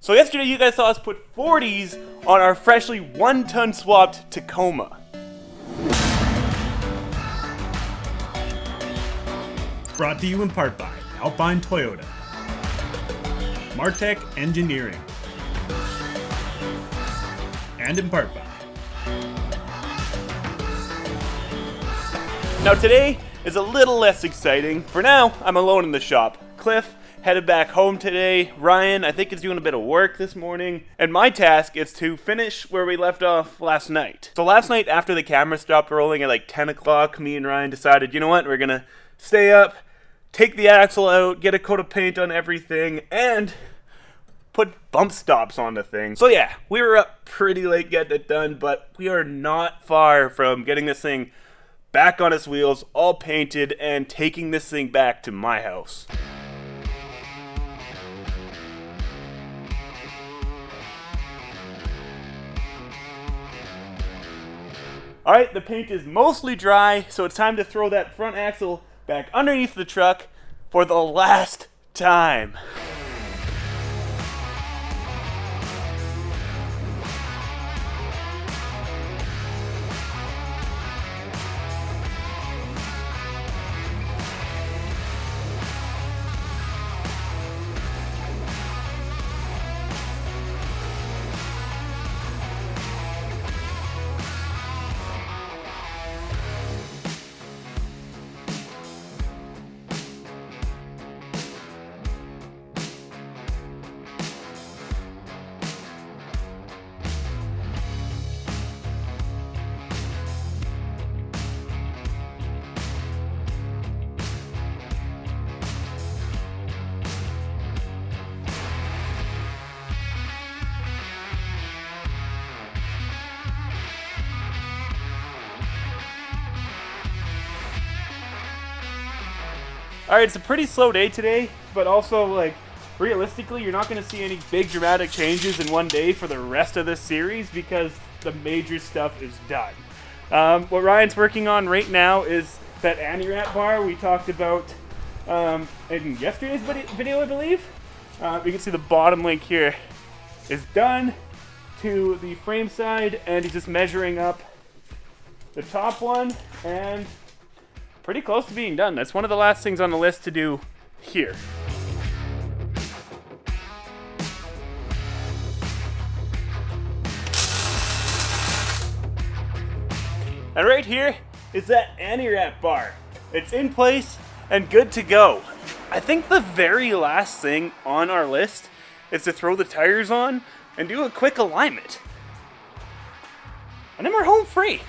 So yesterday you guys saw us put 40s on our freshly 1-ton swapped Tacoma. Brought to you in part by Alpine Toyota, Martech Engineering, and in part by. Now today is a little less exciting. For now, I'm alone in the shop. Cliff headed back home today. Ryan, I think, is doing a bit of work this morning. And my task is to finish where we left off last night. So last night, after the camera stopped rolling at like 10 o'clock, me and Ryan decided, you know what, we're gonna stay up, take the axle out, get a coat of paint on everything, and put bump stops on the thing. So yeah, we were up pretty late getting it done, but we are not far from getting this thing back on its wheels, all painted, and taking this thing back to my house. Alright, the paint is mostly dry, so it's time to throw that front axle back underneath the truck for the last time. Alright, it's a pretty slow day today, but also, like, realistically, you're not going to see any big dramatic changes in one day for the rest of this series because the major stuff is done. What Ryan's working on right now is that anti-wrap bar we talked about in yesterday's video, I believe. You can see the bottom link here is done to the frame side, and he's just measuring up the top one, and pretty close to being done. That's one of the last things on the list to do here. And right here is that anti-wrap bar. It's in place and good to go. I think the very last thing on our list is to throw the tires on and do a quick alignment. And then we're home free.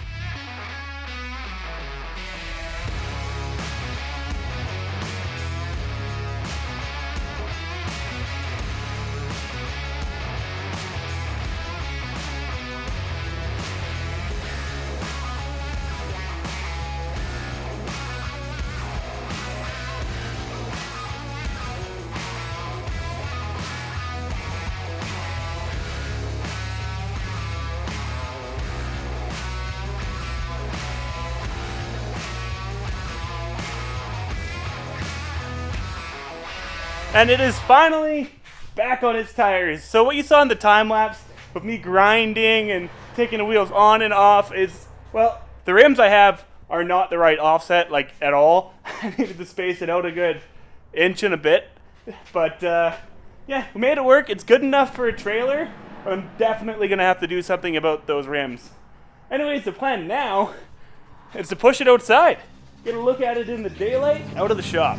And it is finally back on its tires. So what you saw in the time lapse of me grinding and taking the wheels on and off is, well, the rims I have are not the right offset, like, at all. I needed to space it out a good inch and a bit. But yeah, we made it work. It's good enough for a trailer, but I'm definitely gonna have to do something about those rims. Anyways, the plan now is to push it outside. Get a look at it in the daylight out of the shop.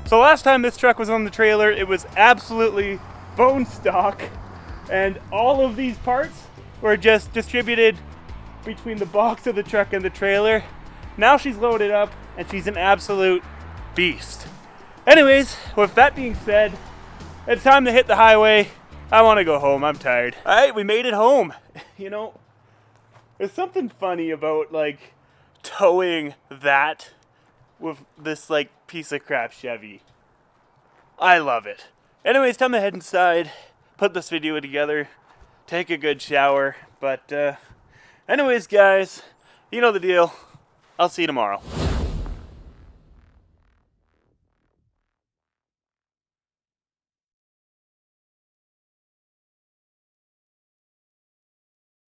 So last time this truck was on the trailer, it was absolutely bone stock, and all of these parts were just distributed between the box of the truck and the trailer. Now she's loaded up, and she's an absolute beast. Anyways, with that being said, it's time to hit the highway. I want to go home. I'm tired. All right, we made it home. You know, There's something funny about, like, towing that with this, like, piece of crap Chevy. I love it. Anyways, time to head inside, put this video together, take a good shower. But, anyways, guys, you know the deal. I'll see you tomorrow.